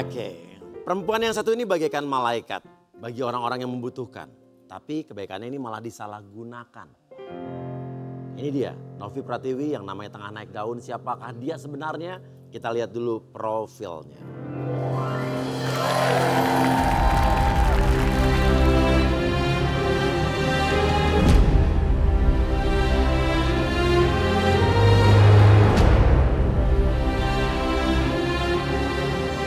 Oke, perempuan yang satu ini bagaikan malaikat bagi orang-orang yang membutuhkan. Tapi kebaikannya ini malah disalahgunakan. Ini dia, Novi Pratiwi yang namanya tengah naik daun. Siapakah dia sebenarnya? Kita lihat dulu profilnya.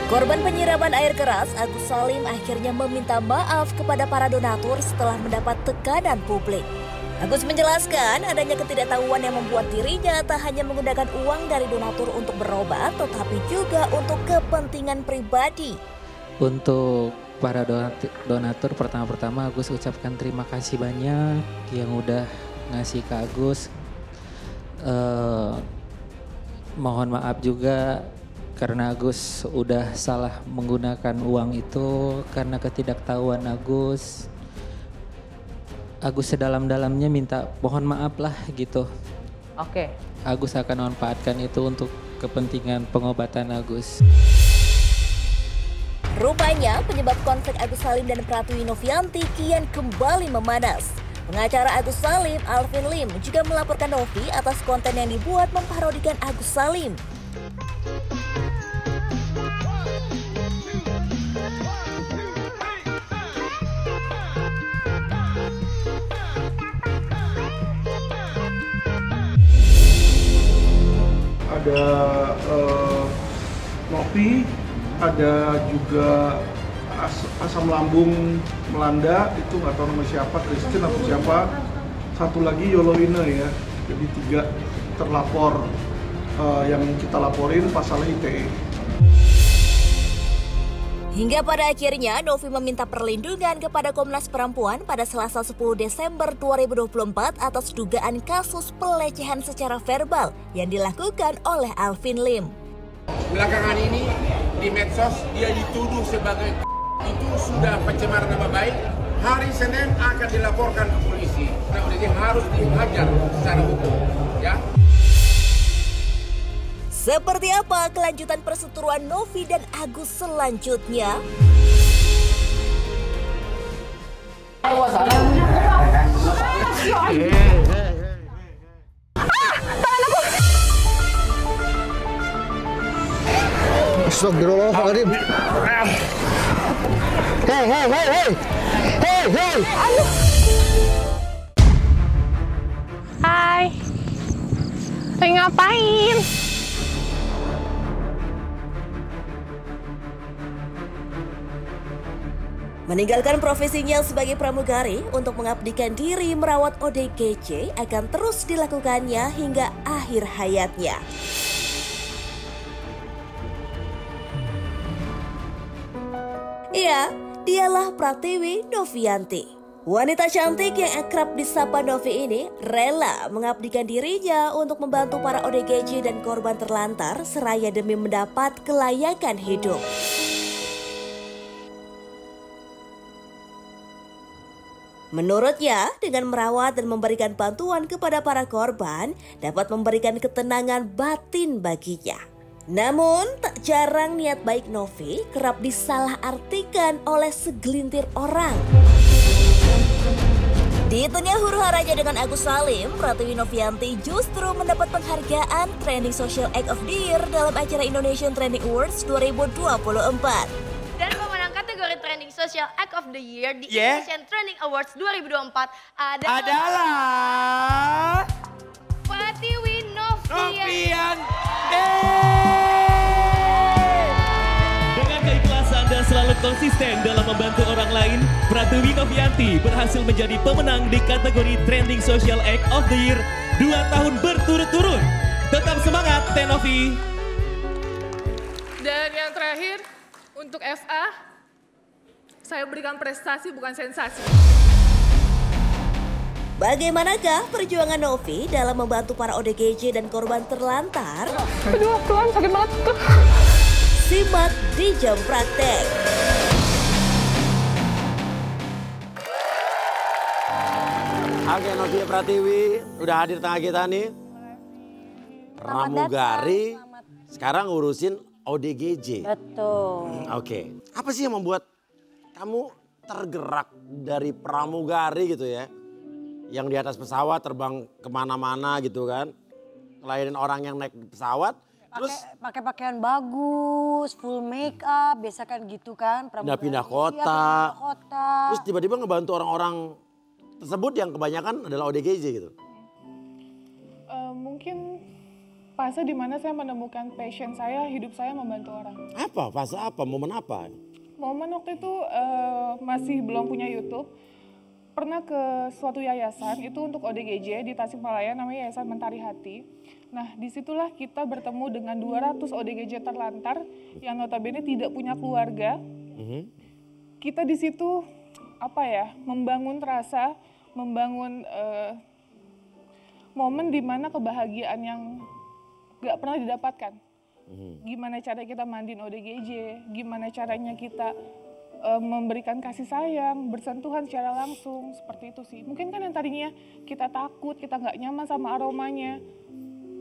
Korban penyiraman air keras, Agus Salim akhirnya meminta maaf kepada para donatur setelah mendapat tekanan publik. Agus menjelaskan adanya ketidaktahuan yang membuat dirinya tak hanya menggunakan uang dari donatur untuk berobat, tetapi juga untuk kepentingan pribadi. Untuk para donatur, pertama-tama Agus ucapkan terima kasih banyak yang udah ngasih ke Agus. Mohon maaf juga karena Agus udah salah menggunakan uang itu karena ketidaktahuan Agus. Agus sedalam-dalamnya minta mohon maaf lah gitu. Oke. Agus akan memanfaatkan itu untuk kepentingan pengobatan Agus. Rupanya penyebab konflik Agus Salim dan Pratiwi Novianti kian kembali memanas. Pengacara Agus Salim, Alvin Lim, juga melaporkan Novi atas konten yang dibuat memparodikan Agus Salim. Ada Novi, ada juga asam lambung melanda, itu nggak tahu nama siapa, Kristen atau siapa. Satu lagi Yoloine ya, jadi 3 terlapor yang kita laporin pasalnya ITE. Hingga pada akhirnya Novi meminta perlindungan kepada Komnas Perempuan pada Selasa 10 Desember 2024 atas dugaan kasus pelecehan secara verbal yang dilakukan oleh Alvin Lim. Belakangan ini di medsos dia dituduh sebagai itu sudah pencemaran nama baik. Hari Senin akan dilaporkan ke polisi. Nah, jadi harus dihajar secara hukum, ya. Seperti apa kelanjutan perseteruan Novi dan Agus selanjutnya? Astagfirullahaladzim. Hei. Hai. Lagi ngapain? Meninggalkan profesinya sebagai pramugari untuk mengabdikan diri merawat ODGJ akan terus dilakukannya hingga akhir hayatnya. Iya, dialah Pratiwi Novianti. Wanita cantik yang akrab disapa Novi ini rela mengabdikan dirinya untuk membantu para ODGJ dan korban terlantar seraya demi mendapat kelayakan hidup. Menurutnya, dengan merawat dan memberikan bantuan kepada para korban dapat memberikan ketenangan batin baginya. Namun, tak jarang niat baik Novi kerap disalahartikan oleh segelintir orang. Di tengah huru-haranya dengan Agus Salim, Pratiwi Novianti justru mendapat penghargaan Trending Social Act of the Year dalam acara Indonesian Trending Awards 2024. Dan pemenang kategori Trending Social Act of the Year di Indonesian Trending Awards 2024 adalah Pratiwi Novianti. Dengan keikhlasan dan selalu konsisten dalam membantu orang lain, Pratiwi Novianti berhasil menjadi pemenang di kategori Trending Social Act of the Year 2 tahun berturut-turut. Tetap semangat, Novi. Dan yang terakhir, untuk FA, saya berikan prestasi bukan sensasi. Bagaimanakah perjuangan Novi dalam membantu para ODGJ dan korban terlantar? Aduh, Tuhan sakit banget tuh. Simak di Jam Praktek. Oke, Novi Pratiwi udah hadir tengah kita nih. Pramugari, sekarang ngurusin ODGJ. Betul. Oke. Apa sih yang membuat kamu tergerak dari pramugari gitu ya? Yang di atas pesawat terbang kemana-mana gitu kan. Ngelayanin orang yang naik pesawat. Terus pakai pakaian bagus, full make up, biasa kan gitu kan. Pindah-pindah kota. Terus tiba-tiba ngebantu orang-orang tersebut yang kebanyakan adalah ODGJ gitu. Mungkin fase di mana saya menemukan passion saya, hidup saya membantu orang. Apa? Fase apa? Momen apa? Momen waktu itu masih belum punya YouTube. Pernah ke suatu yayasan, itu untuk ODGJ di Tasikmalaya, namanya Yayasan Mentari Hati. Nah, disitulah kita bertemu dengan 200 ODGJ terlantar yang notabene tidak punya keluarga. Kita di situ, membangun rasa, membangun momen di mana kebahagiaan yang gak pernah didapatkan. Gimana cara kita mandiin ODGJ, gimana caranya kita memberikan kasih sayang, bersentuhan secara langsung, seperti itu sih. Mungkin kan yang tadinya kita takut, kita nggak nyaman sama aromanya,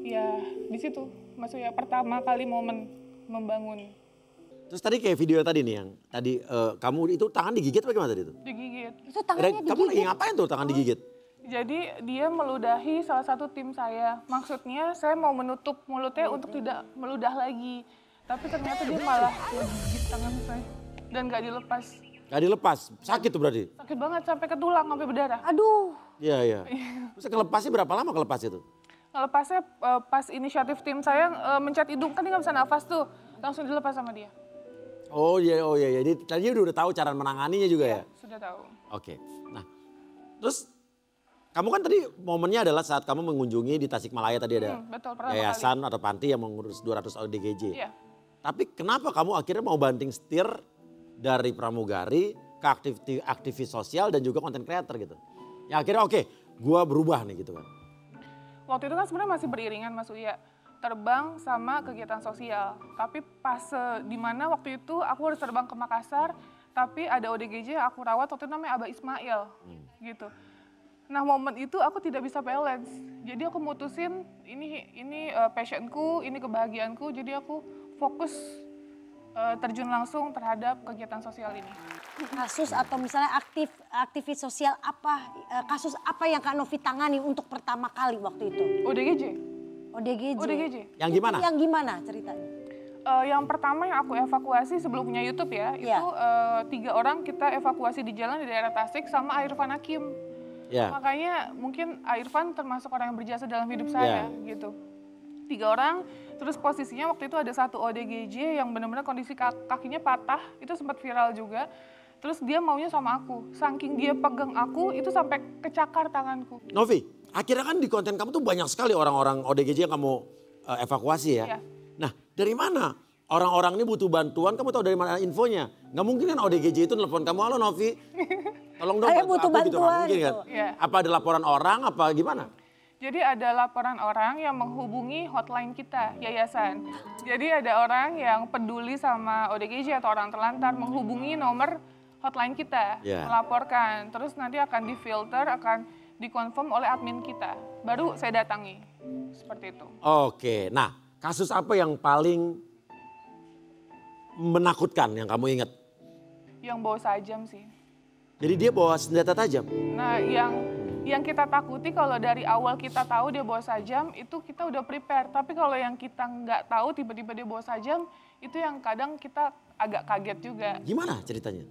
ya di situ maksudnya pertama kali momen membangun. Terus tadi kayak video tadi nih yang tadi kamu itu tangan digigit bagaimana tadi itu? Digigit. Itu tangannya digigit? Kamu lagi ngapain tuh tangan digigit? Jadi dia meludahi salah satu tim saya. Maksudnya saya mau menutup mulutnya untuk tidak meludah lagi. Tapi ternyata dia malah gigit tangan saya. Dan gak dilepas. Gak dilepas? Sakit tuh berarti? Sakit banget sampai ke tulang, sampai berdarah. Aduh. Iya. Terus kelepasnya berapa lama kelepas itu? Ngelepasnya pas inisiatif tim saya mencet hidung, kan dia gak bisa nafas tuh. Langsung dilepas sama dia. Oh iya. Jadi tadi udah tahu cara menanganinya juga ya? Sudah tahu. Oke. Nah, terus kamu kan tadi momennya adalah saat kamu mengunjungi di Tasikmalaya tadi ada yayasan atau panti yang mengurus 200 ODGJ. Iya. Tapi kenapa kamu akhirnya mau banting setir dari pramugari ke aktivis sosial dan juga konten creator gitu? Ya akhirnya gua berubah nih gitu kan. Waktu itu kan sebenarnya masih beriringan Mas Uya. Terbang sama kegiatan sosial. Tapi pas di mana waktu itu aku harus terbang ke Makassar, tapi ada ODGJ yang aku rawat waktu itu namanya Abah Ismail gitu. Nah momen itu aku tidak bisa balance. Jadi aku mutusin ini passionku, ini kebahagiaanku, jadi aku fokus terjun langsung terhadap kegiatan sosial ini. Kasus atau misalnya aktivis sosial apa, kasus apa yang Kak Novi tangani untuk pertama kali waktu itu? ODGJ. Yang gimana? Yang gimana ceritanya? Yang pertama yang aku evakuasi sebelum punya YouTube ya, itu 3 orang kita evakuasi di jalan di daerah Tasik sama Irfan Hakim. Makanya mungkin Irfan termasuk orang yang berjasa dalam hidup saya gitu. 3 orang, terus posisinya waktu itu ada satu ODGJ yang benar-benar kondisi kakinya patah, itu sempat viral juga. Terus dia maunya sama aku, saking dia pegang aku itu sampai kecakar tanganku. Novi, akhirnya kan di konten kamu tuh banyak sekali orang-orang ODGJ yang kamu evakuasi ya. Nah dari mana orang-orang ini butuh bantuan, kamu tahu dari mana infonya? Nggak mungkin kan ODGJ itu nelfon kamu, halo Novi, tolong dong bantu aku gitu, nggak mungkin kan? Apa ada laporan orang, apa gimana? Jadi ada laporan orang yang menghubungi hotline kita, yayasan. Jadi ada orang yang peduli sama ODGJ atau orang terlantar menghubungi nomor hotline kita, melaporkan. Terus nanti akan difilter, akan dikonfirm oleh admin kita. Baru saya datangi, seperti itu. Oke, nah kasus apa yang paling menakutkan yang kamu ingat? Yang bawa sajam sih. Jadi dia bawa senjata tajam? Nah yang kita takuti kalau dari awal kita tahu dia bawa sajam, itu kita udah prepare. Tapi kalau yang kita nggak tahu tiba-tiba dia bawa sajam, itu yang kadang kita agak kaget juga. Gimana ceritanya?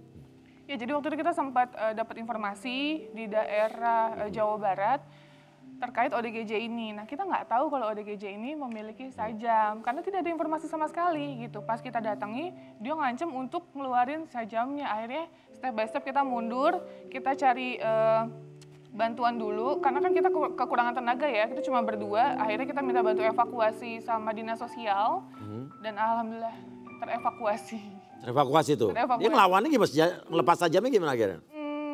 Ya jadi waktu itu kita sempat dapat informasi di daerah Jawa Barat terkait ODGJ ini. Nah kita nggak tahu kalau ODGJ ini memiliki sajam, karena tidak ada informasi sama sekali gitu. Pas kita datangi, dia ngancem untuk ngeluarin sajamnya. Akhirnya step by step kita mundur, kita cari bantuan dulu, karena kan kita kekurangan tenaga ya, kita cuma berdua. Akhirnya kita minta bantu evakuasi sama dinas sosial, dan alhamdulillah terevakuasi. Terevakuasi tuh? Dia ngelawannya gimana? Ngelepas sajamnya gimana akhirnya?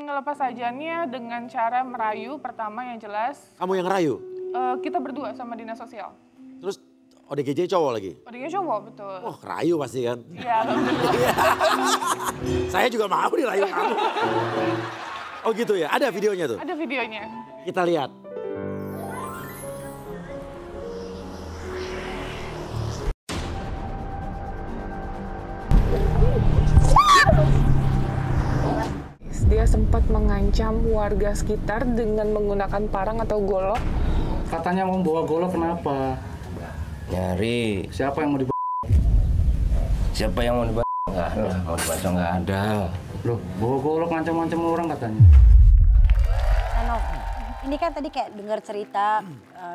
Ngelepas sajamnya dengan cara merayu pertama yang jelas. Kamu yang ngerayu? Kita berdua sama dinas sosial. Terus ODGJ cowok lagi? ODGJ cowok, betul. Oh ngerayu pasti kan? Iya, alhamdulillah. Saya juga mau dirayu kamu. Oh gitu ya, ada videonya tuh? Ada videonya. Kita lihat. sempat mengancam warga sekitar dengan menggunakan parang atau golok. Katanya mau bawa golok, kenapa? Nyari. Siapa yang mau dibawa? Siapa yang mau dibawa? Nggak ada, mau dibaca nggak ada. Loh, bawa golok ngancam-ngancam orang katanya. Nah, ini kan tadi kayak dengar cerita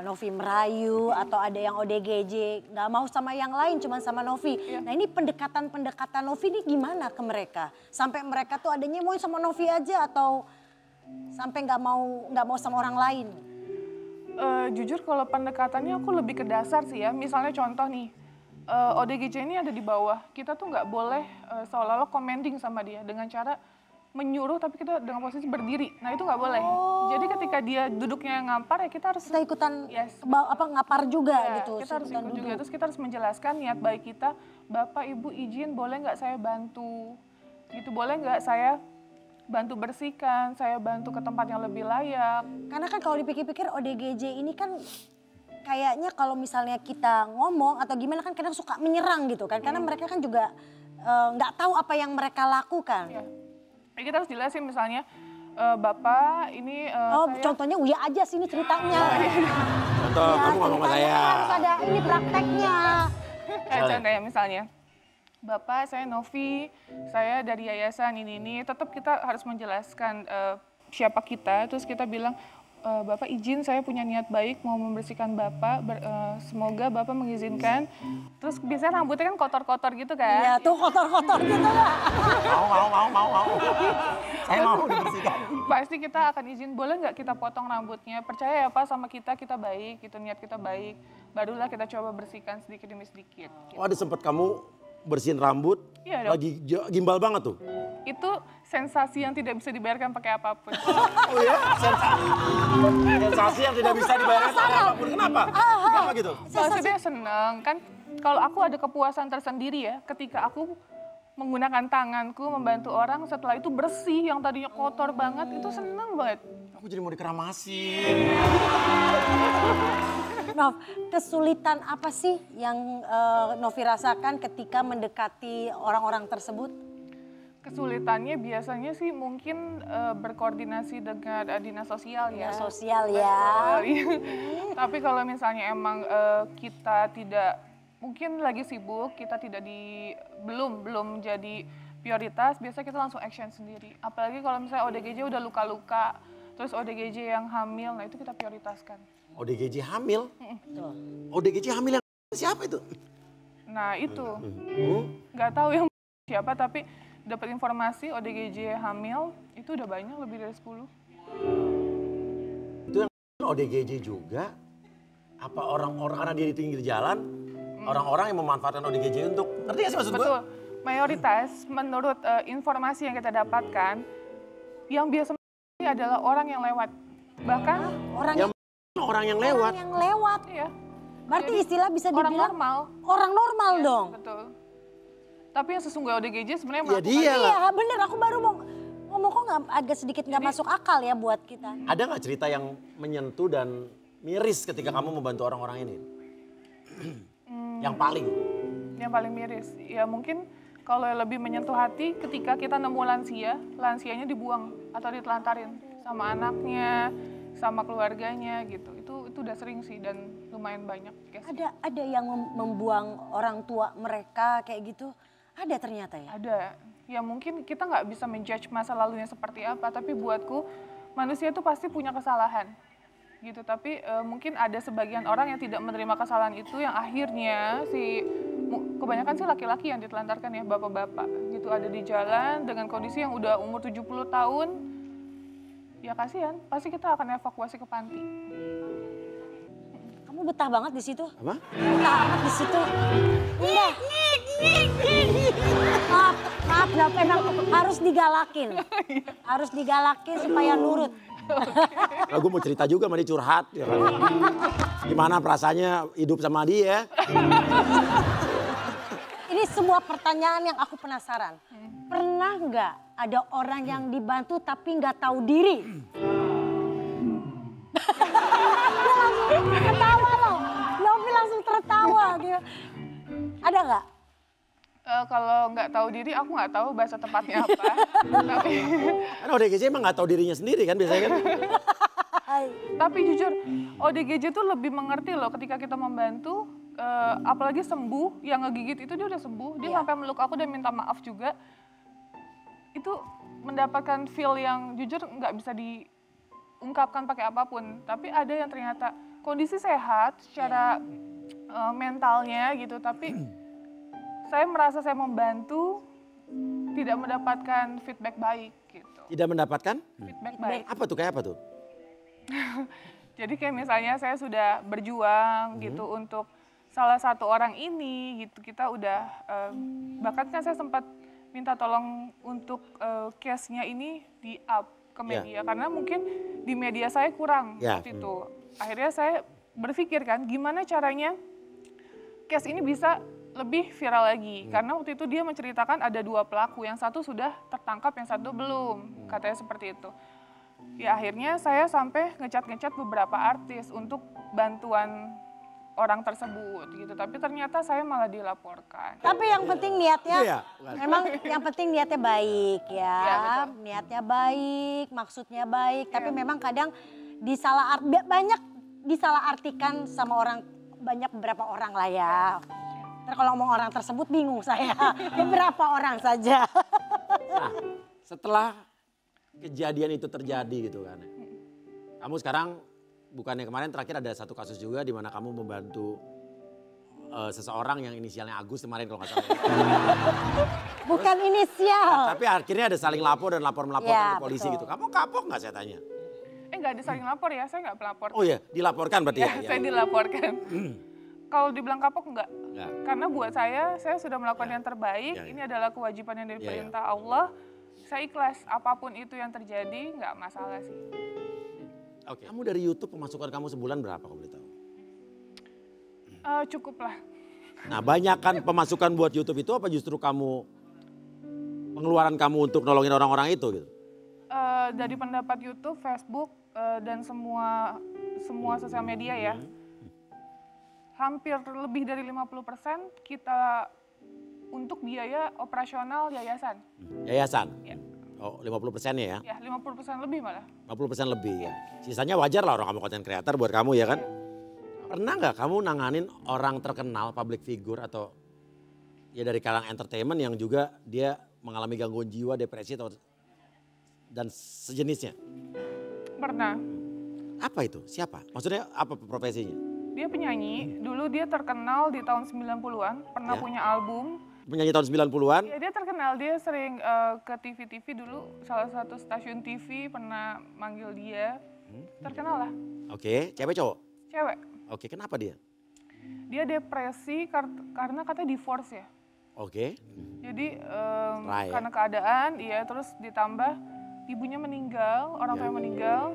Novi merayu atau ada yang ODGJ nggak mau sama yang lain, cuma sama Novi. Nah ini pendekatan Novi ini gimana ke mereka? Sampai mereka tuh adanya mau sama Novi aja atau sampai nggak mau sama orang lain? Jujur kalau pendekatannya aku lebih ke dasar sih ya. Misalnya contoh nih, ODGJ ini ada di bawah. Kita tuh nggak boleh seolah-olah commenting sama dia dengan cara menyuruh tapi kita dengan posisi berdiri. Nah itu nggak boleh. Jadi ketika dia duduknya ngampar ya kita harus ikutan ngapar juga ya, gitu. Kita harus ikut juga. Terus kita harus menjelaskan niat baik kita. Bapak Ibu izin boleh nggak saya bantu? Gitu boleh nggak saya bantu bersihkan, saya bantu ke tempat yang lebih layak. Karena kan kalau dipikir-pikir ODGJ ini kan kayaknya kalau misalnya kita ngomong atau gimana kan kadang suka menyerang gitu kan. Karena mereka kan juga nggak tahu apa yang mereka lakukan. Ya. Kita harus jelasin misalnya, Bapak ini saya... Contohnya Uya aja sini ceritanya. Contoh, kamu ngomong sama saya. Harus ada ini prakteknya. Contohnya misalnya, Bapak, saya Novi, saya dari yayasan ini. Tetap kita harus menjelaskan siapa kita, terus kita bilang, Bapak izin saya punya niat baik mau membersihkan Bapak, semoga Bapak mengizinkan. Terus biasanya rambutnya kan kotor-kotor gitu kan? Iya tuh kotor-kotor gitu lah. Mau. Saya mau dibersihkan. Pasti kita akan izin, boleh nggak kita potong rambutnya? Percaya ya Pak sama kita baik, gitu niat kita baik. Barulah kita coba bersihkan sedikit demi sedikit. Gitu. Oh ada sempat kamu bersihin rambut, iya, lagi gimbal banget tuh. Itu sensasi yang tidak bisa dibayarkan pakai apapun. Oh ya, sensasi yang tidak bisa dibayarkan pakai apapun. Kenapa? Kenapa gitu? Maksudnya seneng kan. Kalau aku ada kepuasan tersendiri ya, ketika aku menggunakan tanganku membantu orang, setelah itu bersih yang tadinya kotor banget, itu seneng banget. Aku jadi mau dikeramasin. Nov, kesulitan apa sih yang Novi rasakan ketika mendekati orang-orang tersebut? Kesulitannya biasanya sih mungkin berkoordinasi dengan dinas sosial ya. Dinas sosial ya. Tapi kalau misalnya emang kita tidak, mungkin lagi sibuk, kita tidak belum jadi prioritas, biasanya kita langsung action sendiri. Apalagi kalau misalnya ODGJ udah luka-luka, terus ODGJ yang hamil, nah itu kita prioritaskan. ODGJ hamil? ODGJ hamil yang siapa itu? Nah itu, nggak tahu yang siapa tapi dapat informasi ODGJ hamil itu udah banyak, lebih dari 10. Itu yang ODGJ juga? Apa orang-orang karena dia di pinggir jalan, orang-orang yang memanfaatkan ODGJ untuk, ngerti gak sih maksud gue? Betul, mayoritas menurut informasi yang kita dapatkan, yang biasa adalah orang yang lewat. Bahkan orang yang lewat. Orang yang lewat. Iya. Berarti istilah bisa dibilang orang normal. Orang normal ya, dong. Betul. Tapi yang sesungguhnya ODGJ sebenarnya ya dia lah. Iya bener, aku baru mau ngomong kok agak sedikit nggak masuk akal ya buat kita. Ada nggak cerita yang menyentuh dan miris ketika kamu membantu orang-orang ini? Yang paling? Yang paling miris, ya mungkin kalau lebih menyentuh hati ketika kita nemu lansianya dibuang atau ditelantarin sama anaknya, sama keluarganya gitu. Itu udah sering sih dan lumayan banyak. Ada yang membuang orang tua mereka kayak gitu? Ada ternyata ya? Ada. Ya mungkin kita nggak bisa menjudge masa lalunya seperti apa, tapi buatku manusia itu pasti punya kesalahan. Gitu, tapi mungkin ada sebagian orang yang tidak menerima kesalahan itu yang akhirnya kebanyakan sih laki-laki yang ditelantarkan ya, bapak-bapak gitu ada di jalan dengan kondisi yang udah umur 70 tahun. Ya kasihan, pasti kita akan evakuasi ke panti. Kamu betah banget di situ? Apa? Betah banget di situ. Iya. Maaf, memang harus digalakin. Harus digalakin supaya nurut. Nah, gue mau cerita juga sama dia curhat. Ya kan? Gimana perasaannya hidup sama dia? Ini sebuah pertanyaan yang aku penasaran. Pernah nggak ada orang yang dibantu tapi nggak tahu diri? Tertawa loh. Novi langsung tertawa. Gitu. Ada nggak? Kalau nggak tahu diri, aku nggak tahu bahasa tepatnya apa. Tapi Karena ODGJ emang nggak tahu dirinya sendiri kan biasanya kan. Tapi jujur, ODGJ tuh lebih mengerti loh ketika kita membantu, apalagi sembuh, yang ngegigit itu dia udah sembuh, dia sampai meluk aku dan minta maaf juga. Itu mendapatkan feel yang jujur nggak bisa diungkapkan pakai apapun. Tapi ada yang ternyata kondisi sehat secara mentalnya gitu, tapi saya merasa saya membantu, tidak mendapatkan feedback baik gitu. Tidak mendapatkan? Feedback baik. Apa tuh, kayak apa tuh? Jadi kayak misalnya saya sudah berjuang gitu untuk salah satu orang ini gitu, kita udah, bahkan kan saya sempat minta tolong untuk case-nya ini di-up ke media, karena mungkin di media saya kurang waktu itu. Akhirnya saya berpikir kan gimana caranya case ini bisa lebih viral lagi, karena waktu itu dia menceritakan ada 2 pelaku, yang satu sudah tertangkap, yang satu belum, katanya seperti itu. Ya akhirnya saya sampai ngecat beberapa artis untuk bantuan orang tersebut gitu, tapi ternyata saya malah dilaporkan. Tapi yang penting niatnya, memang yang penting niatnya baik ya, niatnya baik, maksudnya baik, tapi memang kadang banyak disalahartikan sama orang, banyak beberapa orang lah ya. Kalau ngomong orang tersebut bingung saya, beberapa orang saja. Nah, setelah kejadian itu terjadi gitu kan, kamu sekarang bukannya kemarin terakhir ada satu kasus juga di mana kamu membantu seseorang yang inisialnya Agus kemarin kalau nggak salah. Bukan inisial. Nah, tapi akhirnya ada saling lapor dan melaporkan ke polisi gitu. Kamu kapok nggak saya tanya? Nggak ada saling lapor ya, saya nggak pelapor. Oh iya, dilaporkan berarti ya? Saya dilaporkan. Kalau dibilang kapok enggak. Karena buat saya sudah melakukan yang terbaik. Ini adalah kewajiban yang dari perintah Allah. Saya ikhlas, apapun itu yang terjadi nggak masalah sih. Oke. Kamu dari YouTube pemasukan kamu sebulan berapa kalau boleh tahu? Cukup lah. Nah, banyak kan pemasukan buat YouTube itu apa justru pengeluaran kamu untuk nolongin orang-orang itu gitu? Dari pendapat YouTube, Facebook, dan semua sosial media ya. Hampir lebih dari 50% kita untuk biaya operasional yayasan. Yayasan? Ya. Oh 50%-nya ya? Ya 50% lebih malah. 50% lebih ya. Sisanya wajar lah orang kamu content creator buat kamu ya kan? Pernah nggak kamu nanganin orang terkenal, public figure atau ya dari kalangan entertainment yang juga dia mengalami gangguan jiwa, depresi atau dan sejenisnya? Pernah. Apa itu? Siapa? Maksudnya apa profesinya? Dia penyanyi, dulu dia terkenal di tahun 90-an, pernah punya album. Penyanyi tahun 90-an? Ya dia terkenal, dia sering ke TV-TV dulu, salah satu stasiun TV pernah manggil dia, terkenal lah. Oke, cewek cowok? Cewek. Oke, kenapa dia? Dia depresi karena katanya divorce ya. Oke. Jadi karena keadaan, iya terus ditambah ibunya meninggal, orang tua meninggal,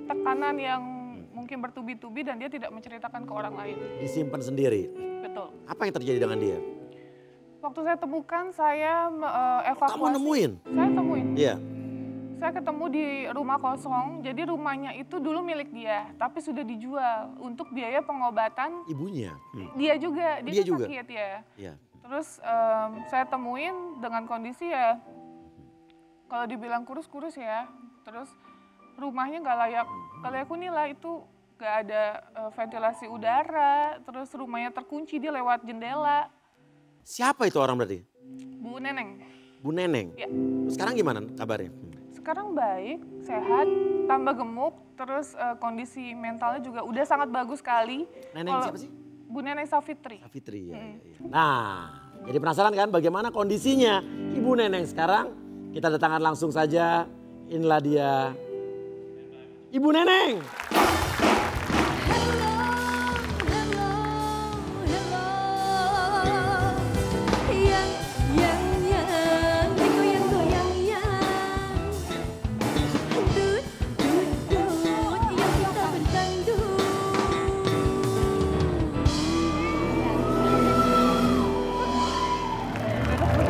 tekanan yang mungkin bertubi-tubi dan dia tidak menceritakan ke orang lain. Disimpan sendiri? Betul. Apa yang terjadi dengan dia? Waktu saya temukan, saya evakuasi. Kamu nemuin? Saya temuin. Iya. Saya ketemu di rumah kosong, jadi rumahnya itu dulu milik dia, tapi sudah dijual untuk biaya pengobatan. Ibunya? Dia juga, dia juga sakit ya. Iya. Terus saya temuin dengan kondisi ya, kalau dibilang kurus-kurus ya, terus rumahnya nggak layak huni lah, itu nggak ada ventilasi udara, terus rumahnya terkunci, dia lewat jendela. Siapa itu orang berarti? Bu Neneng. Bu Neneng? Ya. Sekarang gimana kabarnya? Sekarang baik, sehat, tambah gemuk, terus kondisi mentalnya juga udah sangat bagus sekali. Neneng siapa sih? Bu Neneng Safitri. Safitri ya. Nah, jadi penasaran kan bagaimana kondisinya Ibu Neneng sekarang? Kita datangkan langsung saja, inilah dia Ibu Neneng.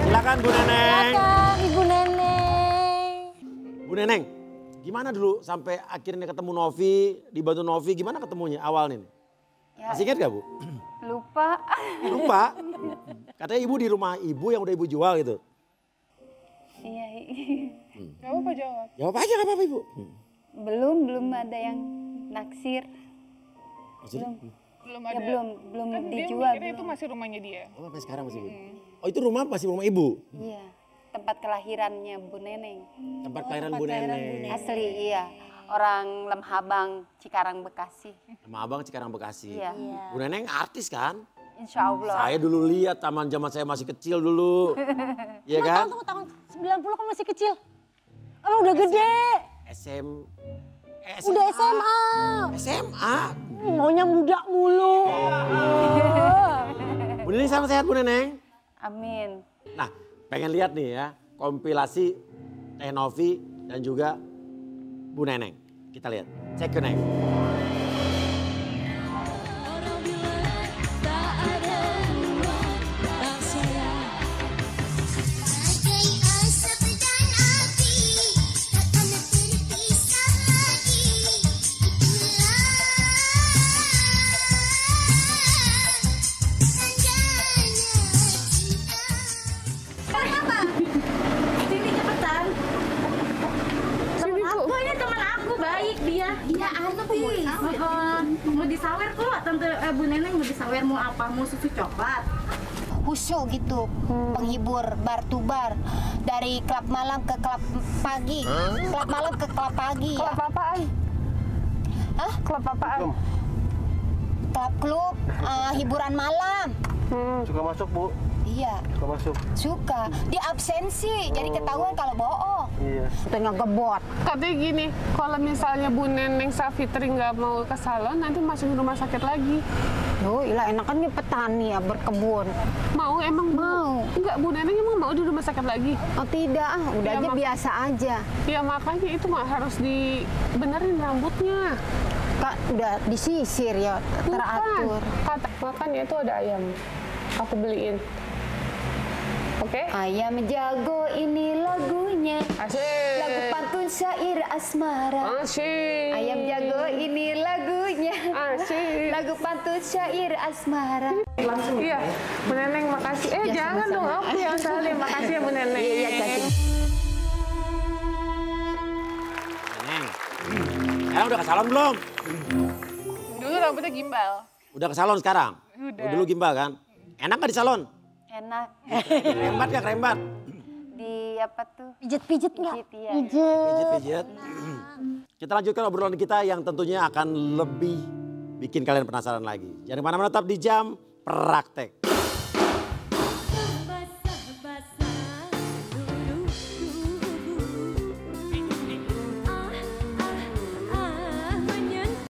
Silakan Bu Neneng. Silakan Ibu Neneng. Bu Neneng, gimana dulu sampai akhirnya ketemu Novi, dibantu Novi, gimana ketemunya awalnya nih? Ya. Masih ingat gak Bu? Lupa. Lupa? Katanya ibu di rumah ibu yang udah ibu jual gitu. Iya. Gak apa-apa jawab. Jawab aja gak apa-apa ibu. Belum ada yang naksir. Maksudnya? Belum Ya, ada. belum Kan dijual. dia mikirnya itu masih rumahnya dia. Oh sampai sekarang masih ibu. Oh itu rumah masih rumah ibu? Iya. Tempat kelahirannya Bu Neneng. Tempat kelahiran Bu Neneng. Asli iya. Orang Lemhabang, Cikarang, Bekasi. Sama abang Cikarang Bekasi. Iya. Bu Neneng artis kan? Insya Allah. Saya dulu lihat zaman saya masih kecil dulu. Iya kan? Tahun 90 kan masih kecil. Oh udah gede. Udah SMA. SMA? Maunya muda mulu. Bu Neneng sehat Bu Neneng? Amin. Nah pengen lihat nih ya kompilasi Teh Novi dan juga Bu Neneng. Kita lihat. Cek ke Neng. Mau disawer kok, Tante Bu Neneng mau disawer mau apa? Mau susu coklat? Khusyuk gitu, penghibur bar to bar. Dari klub malam ke klub pagi. Klub malam ke klub pagi. Klub apaan? Hah? Klub apaan? Klub hiburan malam. Suka masuk Bu? Iya. Suka masuk? Suka. Dia absensi, jadi ketahuan kalau bohong. Iya. Tengah gebot. Katanya gini, kalau misalnya Bu Neneng Savitri nggak mau ke salon, nanti masuk rumah sakit lagi. Loh, ilah enakan petani ya berkebun. Mau emang mau? Enggak, Bu Neneng emang mau di rumah sakit lagi? Oh tidak, udah Ya, aja biasa aja. Ya makanya itu mah harus dibenerin rambutnya. Kak, udah disisir ya, teratur. Kata makannya itu ada ayam. Aku beliin. Oke? Ayam jago ini lagunya. Asik. Lagu pantun syair asmara. Asik. Ayam jago ini lagunya. Asik. Lagu pantun syair asmara. Langsung. Iya, Bu Neneng makasih. Ya, Jangan sama-sama. dong, aku yang saling. Makasih ya Bu Neneng. Iya, kasih. Neneng. Sekarang udah ke salon belum? Dulu rambutnya gimbal. Udah ke salon sekarang? Udah. Dulu gimbal kan? Enak gak di salon? Enak. Krembat gak krembat? Di apa tuh? Pijet-pijet nggak? Iya. Pijet-pijet. Kita lanjutkan obrolan kita yang tentunya akan lebih bikin kalian penasaran lagi. Jangan kemana-mana, tetap di Jam Praktek.